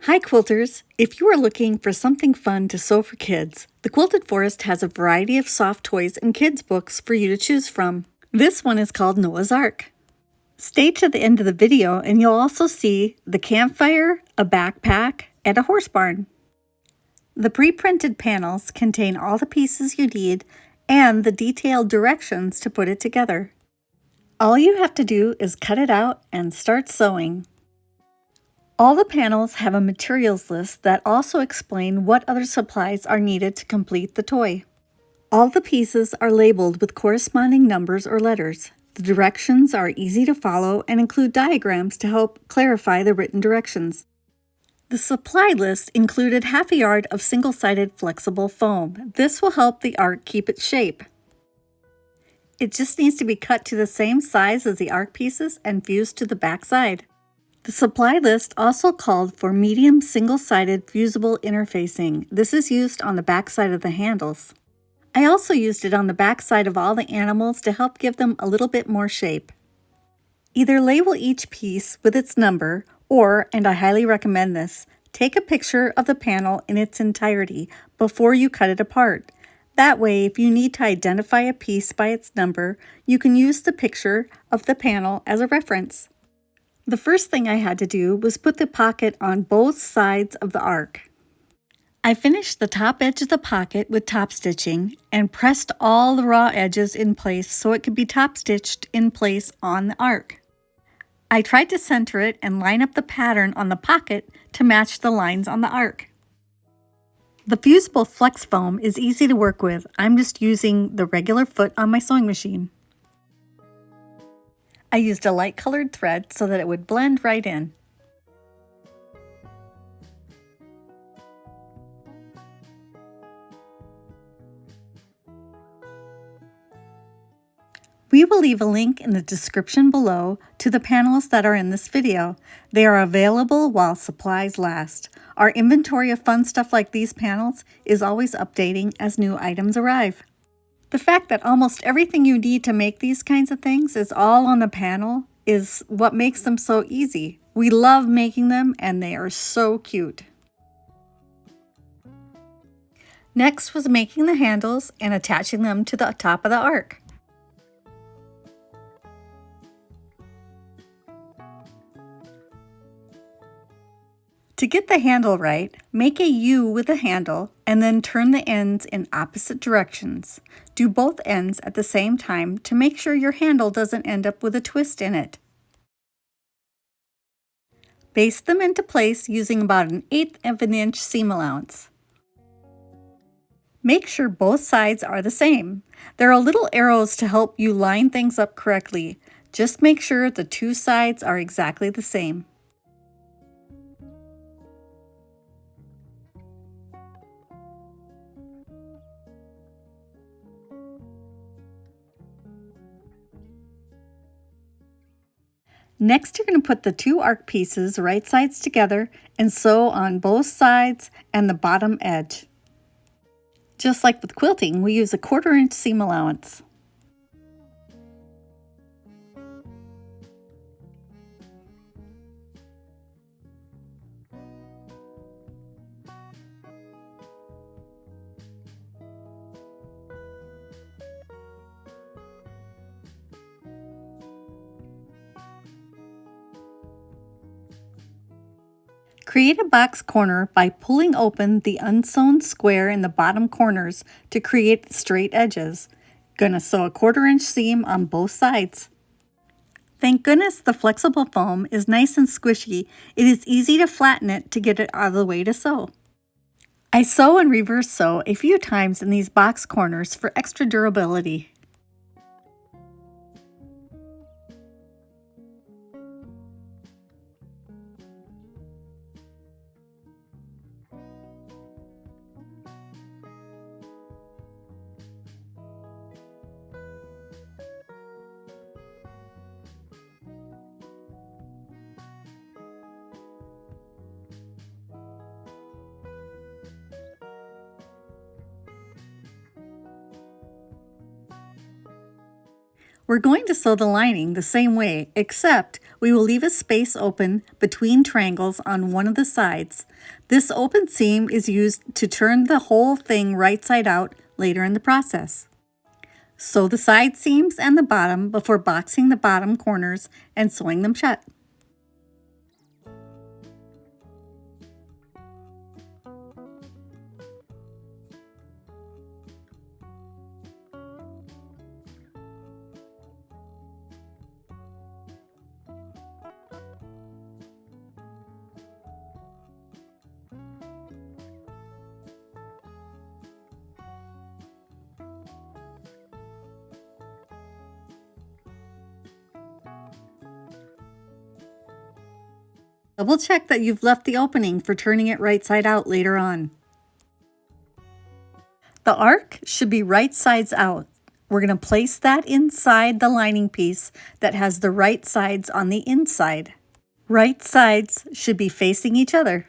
Hi quilters! If you are looking for something fun to sew for kids, the Quilted Forest has a variety of soft toys and kids books for you to choose from. This one is called Noah's Ark. Stay to the end of the video and you'll also see the campfire, a backpack, and a horse barn. The pre-printed panels contain all the pieces you need and the detailed directions to put it together. All you have to do is cut it out and start sewing. All the panels have a materials list that also explain what other supplies are needed to complete the toy. All the pieces are labeled with corresponding numbers or letters. The directions are easy to follow and include diagrams to help clarify the written directions. The supply list included half a yard of single-sided flexible foam. This will help the Ark keep its shape. It just needs to be cut to the same size as the Ark pieces and fused to the back side. The supply list also called for medium single-sided fusible interfacing. This is used on the back side of the handles. I also used it on the back side of all the animals to help give them a little bit more shape. Either label each piece with its number or, and I highly recommend this, take a picture of the panel in its entirety before you cut it apart. That way, if you need to identify a piece by its number, you can use the picture of the panel as a reference. The first thing I had to do was put the pocket on both sides of the Ark. I finished the top edge of the pocket with top stitching and pressed all the raw edges in place so it could be top stitched in place on the Ark. I tried to center it and line up the pattern on the pocket to match the lines on the Ark. The fusible flex foam is easy to work with. I'm just using the regular foot on my sewing machine. I used a light colored thread so that it would blend right in. We will leave a link in the description below to the panels that are in this video. They are available while supplies last. Our inventory of fun stuff like these panels is always updating as new items arrive. The fact that almost everything you need to make these kinds of things is all on the panel is what makes them so easy. We love making them and they are so cute. Next was making the handles and attaching them to the top of the Ark. To get the handle right, make a U with the handle and then turn the ends in opposite directions. Do both ends at the same time to make sure your handle doesn't end up with a twist in it. Baste them into place using about 1/8 of an inch seam allowance. Make sure both sides are the same. There are little arrows to help you line things up correctly. Just make sure the two sides are exactly the same. Next, you're going to put the two Ark pieces right sides together and sew on both sides and the bottom edge. Just like with quilting, we use a 1/4 inch seam allowance. Create a box corner by pulling open the unsewn square in the bottom corners to create straight edges. Gonna sew a 1/4 inch seam on both sides. Thank goodness the flexible foam is nice and squishy. It is easy to flatten it to get it out of the way to sew. I sew and reverse sew a few times in these box corners for extra durability. We're going to sew the lining the same way, except we will leave a space open between triangles on one of the sides. This open seam is used to turn the whole thing right side out later in the process. Sew the side seams and the bottom before boxing the bottom corners and sewing them shut. Double check that you've left the opening for turning it right side out later on. The Ark should be right sides out. We're going to place that inside the lining piece that has the right sides on the inside. Right sides should be facing each other.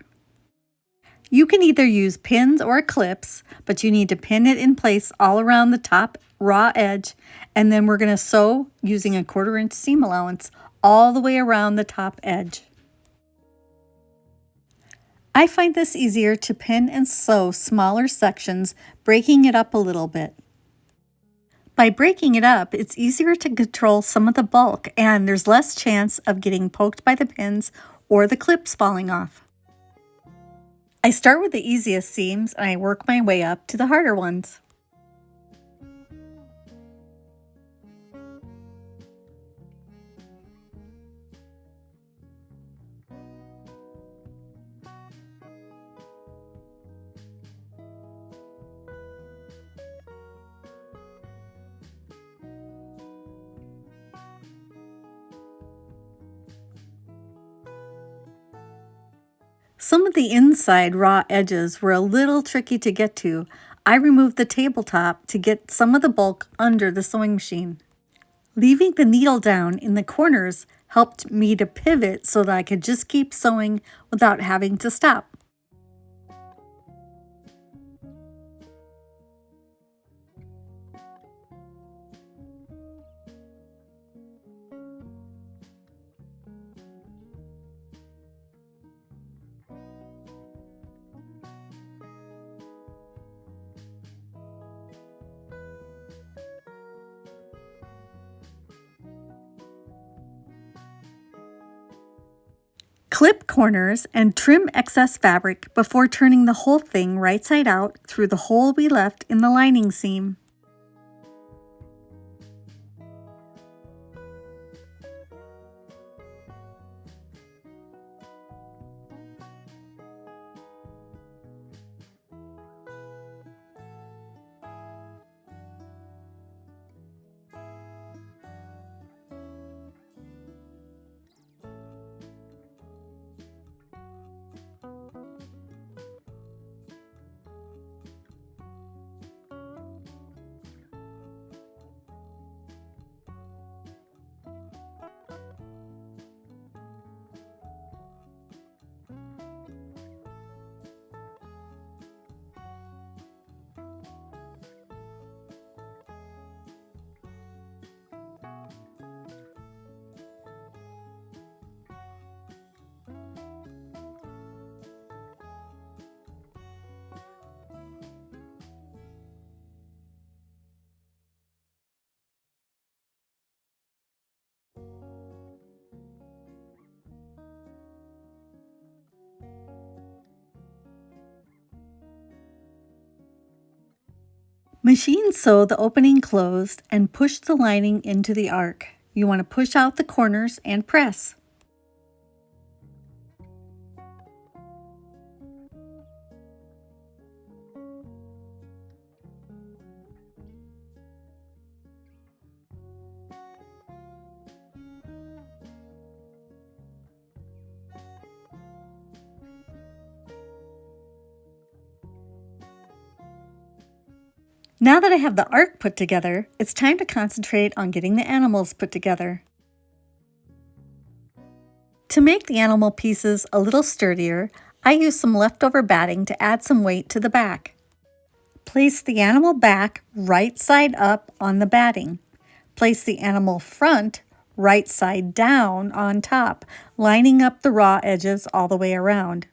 You can either use pins or clips, but you need to pin it in place all around the top raw edge, and then we're going to sew using a 1/4 inch seam allowance all the way around the top edge. I find this easier to pin and sew smaller sections, breaking it up a little bit. By breaking it up, it's easier to control some of the bulk, and there's less chance of getting poked by the pins or the clips falling off. I start with the easiest seams and I work my way up to the harder ones. Some of the inside raw edges were a little tricky to get to. I removed the tabletop to get some of the bulk under the sewing machine. Leaving the needle down in the corners helped me to pivot so that I could just keep sewing without having to stop. Clip corners and trim excess fabric before turning the whole thing right side out through the hole we left in the lining seam. Machine sew the opening closed and push the lining into the Ark. You want to push out the corners and press. Now that I have the Ark put together, it's time to concentrate on getting the animals put together. To make the animal pieces a little sturdier, I use some leftover batting to add some weight to the back. Place the animal back right side up on the batting. Place the animal front right side down on top, lining up the raw edges all the way around.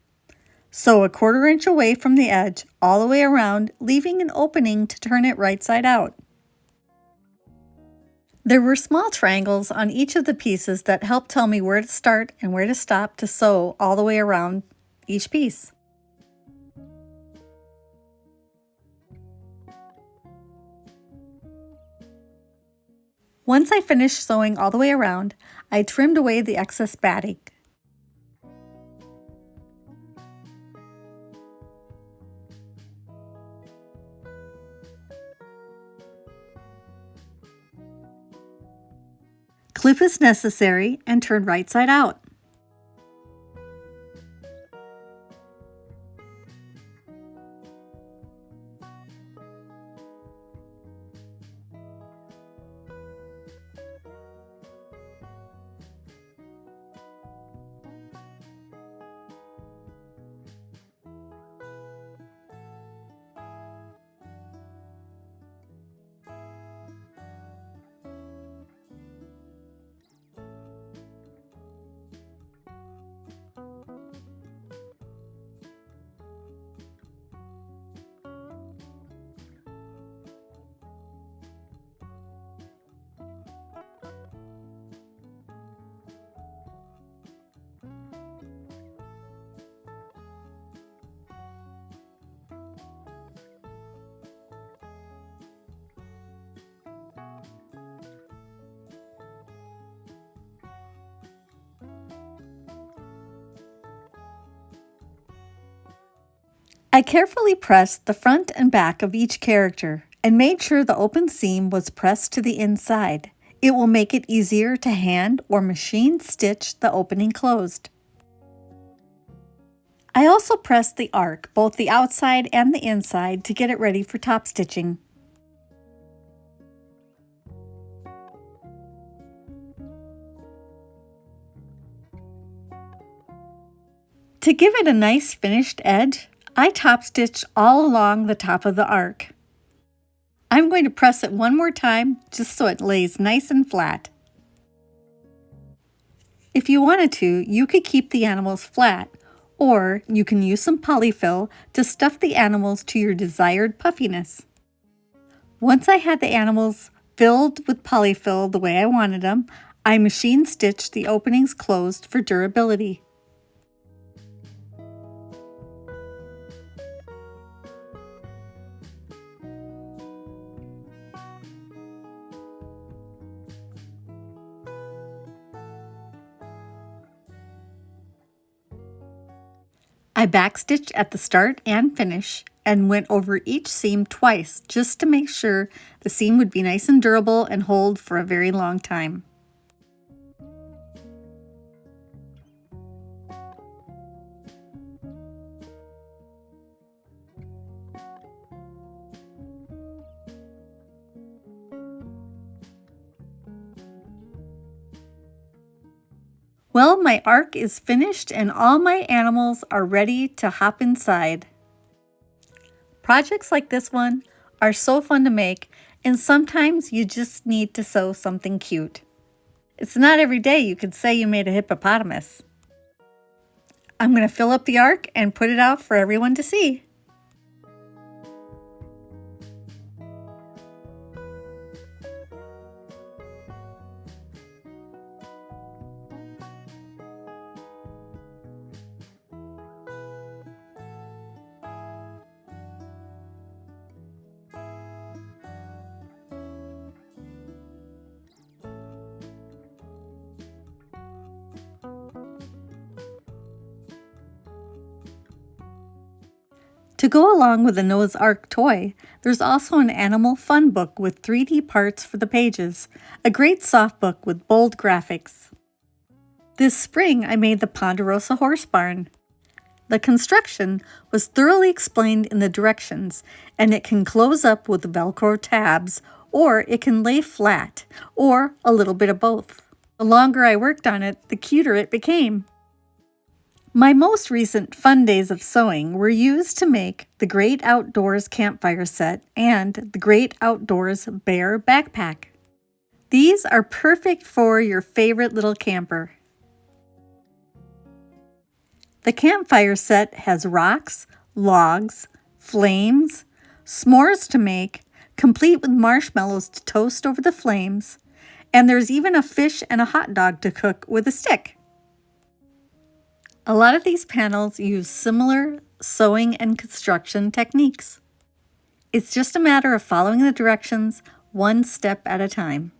Sew a 1/4 inch away from the edge all the way around, leaving an opening to turn it right side out. There were small triangles on each of the pieces that helped tell me where to start and where to stop to sew all the way around each piece. Once I finished sewing all the way around, I trimmed away the excess batting. Clip is necessary and turn right side out. I carefully pressed the front and back of each character and made sure the open seam was pressed to the inside. It will make it easier to hand or machine stitch the opening closed. I also pressed the ark, both the outside and the inside, to get it ready for top stitching. To give it a nice finished edge, I top stitched all along the top of the ark. I'm going to press it one more time just so it lays nice and flat. If you wanted to, you could keep the animals flat, or you can use some poly-fil to stuff the animals to your desired puffiness. Once I had the animals filled with poly-fil the way I wanted them, I machine stitched the openings closed for durability. I backstitched at the start and finish and went over each seam twice just to make sure the seam would be nice and durable and hold for a very long time. Well, my ark is finished and all my animals are ready to hop inside. Projects like this one are so fun to make, and sometimes you just need to sew something cute. It's not every day you could say you made a hippopotamus. I'm going to fill up the ark and put it out for everyone to see. To go along with the Noah's Ark toy, there's also an animal fun book with 3D parts for the pages, a great soft book with bold graphics. This spring I made the Ponderosa horse barn. The construction was thoroughly explained in the directions, and it can close up with Velcro tabs, or it can lay flat, or a little bit of both. The longer I worked on it, the cuter it became. My most recent fun days of sewing were used to make the Great Outdoors Campfire set and the Great Outdoors Bear Backpack. These are perfect for your favorite little camper. The campfire set has rocks, logs, flames, s'mores to make, complete with marshmallows to toast over the flames, and there's even a fish and a hot dog to cook with a stick. A lot of these panels use similar sewing and construction techniques. It's just a matter of following the directions one step at a time.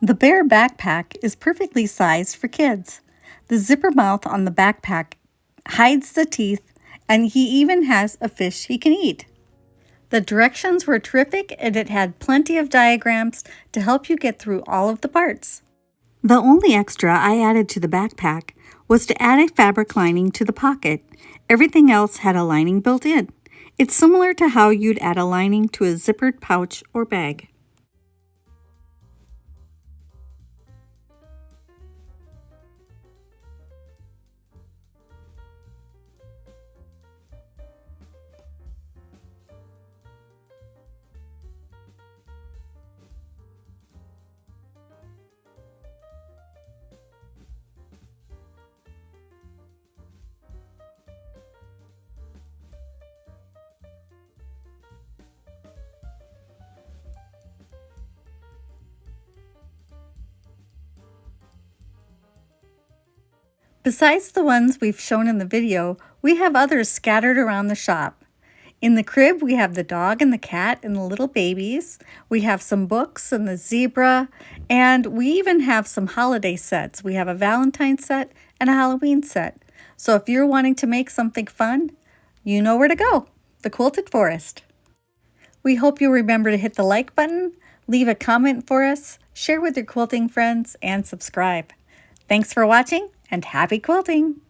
The bear backpack is perfectly sized for kids. The zipper mouth on the backpack hides the teeth, and he even has a fish he can eat. The directions were terrific, and it had plenty of diagrams to help you get through all of the parts. The only extra I added to the backpack was to add a fabric lining to the pocket. Everything else had a lining built in. It's similar to how you'd add a lining to a zippered pouch or bag. Besides the ones we've shown in the video, we have others scattered around the shop. In the crib, we have the dog and the cat and the little babies. We have some books and the zebra, and we even have some holiday sets. We have a Valentine set and a Halloween set. So if you're wanting to make something fun, you know where to go, the Quilted Forest. We hope you'll remember to hit the like button, leave a comment for us, share with your quilting friends, and subscribe. Thanks for watching, and happy quilting!